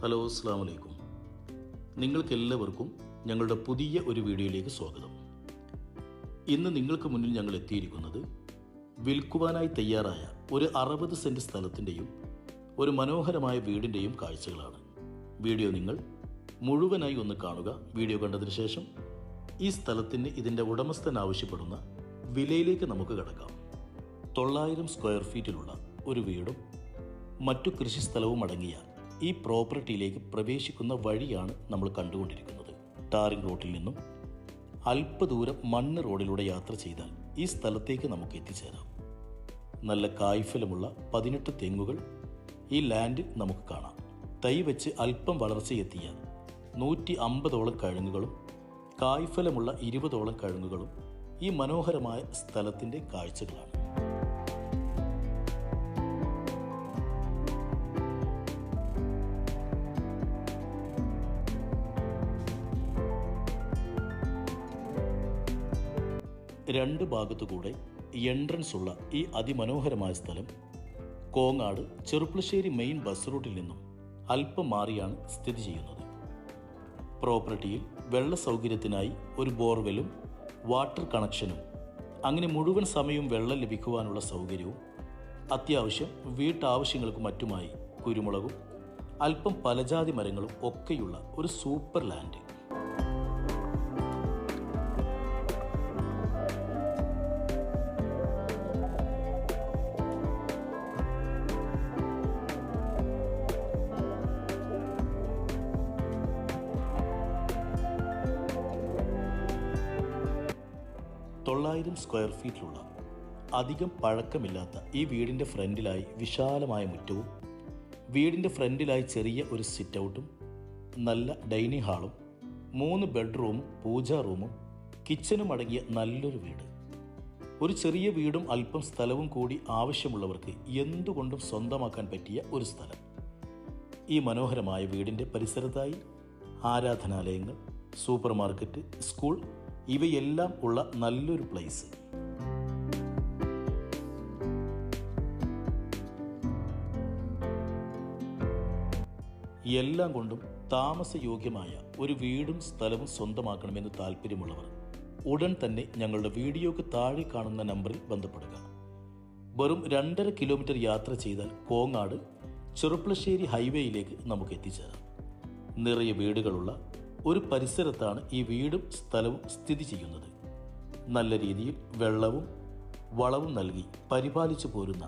Hello, അസ്സലാമു അലൈക്കും. നിങ്ങൾക്കെല്ലാവർക്കും ഞങ്ങളുടെ പുതിയ ഒരു വീഡിയോയിലേക്ക് സ്വാഗതം. ഇന്ന് നിങ്ങൾക്ക് മുന്നിൽ ഞങ്ങൾ എത്തിയിരിക്കുന്നത് വിൽക്കുവാനായി തയ്യാറായ ഒരു 60 സെൻറ്റ് സ്ഥലത്തിൻ്റെയും ഒരു മനോഹരമായ വീടിൻ്റെയും കാഴ്ചകളാണ്. വീഡിയോ നിങ്ങൾ മുഴുവനായി ഒന്ന് കാണുക. വീഡിയോ കണ്ടതിന് ശേഷം ഈ സ്ഥലത്തിന് ഇതിൻ്റെ ഉടമസ്ഥൻ ആവശ്യപ്പെടുന്ന വിലയിലേക്ക് നമുക്ക് കടക്കാം. 900 സ്ക്വയർ ഫീറ്റിലുള്ള ഒരു വീടും മറ്റു കൃഷിസ്ഥലവും അടങ്ങിയ ഈ പ്രോപ്പർട്ടിയിലേക്ക് പ്രവേശിക്കുന്ന വഴിയാണ് നമ്മൾ കണ്ടുകൊണ്ടിരിക്കുന്നത്. ടാറിംഗ് റോഡിൽ നിന്നും അല്പദൂരം മണ്ണ് റോഡിലൂടെ യാത്ര ചെയ്താൽ ഈ സ്ഥലത്തേക്ക് നമുക്ക് എത്തിച്ചേരാം. നല്ല കായ്ഫലമുള്ള 18 തെങ്ങുകൾ ഈ ലാൻഡിൽ നമുക്ക് കാണാം. തൈ വെച്ച് അല്പം വളർച്ചയെത്തിയ 150ഓളം കഴുങ്ങുകളും കായ്ഫലമുള്ള 20ഓളം കഴുങ്ങുകളും ഈ മനോഹരമായ സ്ഥലത്തിൻ്റെ കാഴ്ചകളാണ്. രണ്ട് ഭാഗത്തുകൂടെ എൻട്രൻസ് ഉള്ള ഈ അതിമനോഹരമായ സ്ഥലം കോങ്ങാട് ചെറുപ്പുളശ്ശേരി മെയിൻ ബസ് റൂട്ടിൽ നിന്നും അല്പം മാറിയാണ് സ്ഥിതി ചെയ്യുന്നത്. പ്രോപ്പർട്ടിയിൽ വെള്ള സൗകര്യത്തിനായി ഒരു ബോർവെല്ലും വാട്ടർ കണക്ഷനും അങ്ങനെ മുഴുവൻ സമയവും വെള്ളം ലഭിക്കുവാനുള്ള സൗകര്യവും അത്യാവശ്യം വീട്ടാവശ്യങ്ങൾക്കും മറ്റുമായി കുരുമുളകും അല്പം പലജാതി മരങ്ങളും ഒക്കെയുള്ള ഒരു സൂപ്പർ ലാൻഡ്. സ്ക്വയർ ഫീറ്റിലുള്ള അധികം പഴക്കമില്ലാത്ത ഈ വീടിൻ്റെ ഫ്രണ്ടിലായി വിശാലമായ മുറ്റവും വീടിൻ്റെ ഫ്രണ്ടിലായി ചെറിയ ഒരു സിറ്റ് ഔട്ടും നല്ല ഡൈനിങ് ഹാളും 3 ബെഡ്റൂമും പൂജാ റൂമും കിച്ചനും അടങ്ങിയ നല്ലൊരു വീട്. ഒരു ചെറിയ വീടും അല്പം സ്ഥലവും കൂടി ആവശ്യമുള്ളവർക്ക് എന്തുകൊണ്ടും സ്വന്തമാക്കാൻ പറ്റിയ ഒരു സ്ഥലം. ഈ മനോഹരമായ വീടിൻ്റെ പരിസരത്തായി ആരാധനാലയങ്ങൾ, സൂപ്പർ മാർക്കറ്റ്, സ്കൂൾ ഇവയെല്ലാം ഉള്ള നല്ലൊരു പ്ലേസ്. എല്ലാം കൊണ്ടും താമസയോഗ്യമായ ഒരു വീടും സ്ഥലവും സ്വന്തമാക്കണമെന്ന് താല്പര്യമുള്ളവർ ഉടൻ തന്നെ ഞങ്ങളുടെ വീഡിയോക്ക് താഴെ കാണുന്ന നമ്പറിൽ ബന്ധപ്പെടുക. വെറും 2.5 കിലോമീറ്റർ യാത്ര ചെയ്താൽ കോങ്ങാട് ചെറുപ്പുളശ്ശേരി ഹൈവേയിലേക്ക് നമുക്ക് എത്തിച്ചേരാം. നിറയെ വീടുകളുള്ള ഒരു പരിസരത്താണ് ഈ വീടും സ്ഥലവും സ്ഥിതി ചെയ്യുന്നത്. നല്ല രീതിയിൽ വെള്ളവും വളവും നൽകി പരിപാലിച്ചു പോരുന്ന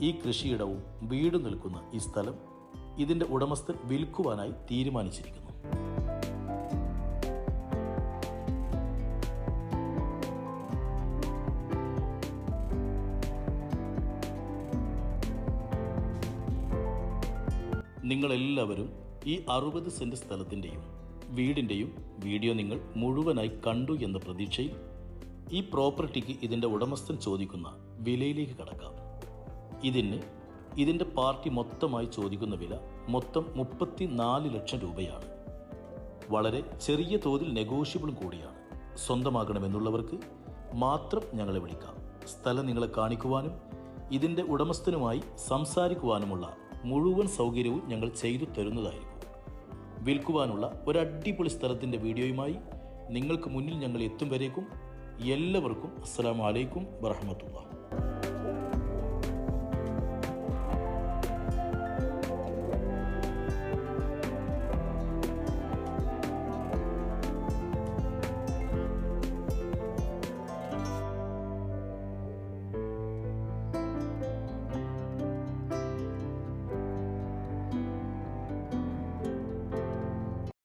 ഈ കൃഷിയിടവും വീട് നിൽക്കുന്ന ഈ സ്ഥലം ഇതിൻ്റെ ഉടമസ്ഥൻ വിൽക്കുവാനായി തീരുമാനിച്ചിരിക്കുന്നു. നിങ്ങളെല്ലാവരും ഈ 60 സെൻറ്റ് സ്ഥലത്തിൻ്റെയും വീടിൻ്റെയും വീഡിയോ നിങ്ങൾ മുഴുവനായി കണ്ടു എന്ന പ്രതീക്ഷയിൽ ഈ പ്രോപ്പർട്ടിക്ക് ഇതിൻ്റെ ഉടമസ്ഥൻ ചോദിക്കുന്ന വിലയിലേക്ക് കടക്കാം. ഇതിൻ്റെ പാർട്ടി മൊത്തമായി ചോദിക്കുന്ന വില മൊത്തം 34 ലക്ഷം രൂപയാണ്. വളരെ ചെറിയ തോതിൽ നെഗോഷ്യബിളും കൂടിയാണ്. സ്വന്തമാക്കണമെന്നുള്ളവർക്ക് മാത്രം ഞങ്ങളെ വിളിക്കാം. സ്ഥലം നിങ്ങളെ കാണിക്കുവാനും ഇതിൻ്റെ ഉടമസ്ഥനുമായി സംസാരിക്കുവാനുമുള്ള മുഴുവൻ സൗകര്യവും ഞങ്ങൾ ചെയ്തു തരുന്നതായിരിക്കും. വിൽക്കുവാനുള്ള ഒരു അടിപൊളി സ്ഥലത്തിൻ്റെ വീഡിയോയുമായി നിങ്ങൾക്ക് മുന്നിൽ ഞങ്ങൾ എത്തും വരേക്കും എല്ലാവർക്കും അസ്സലാമു അലൈക്കും വറഹ്മത്തുള്ളാഹി.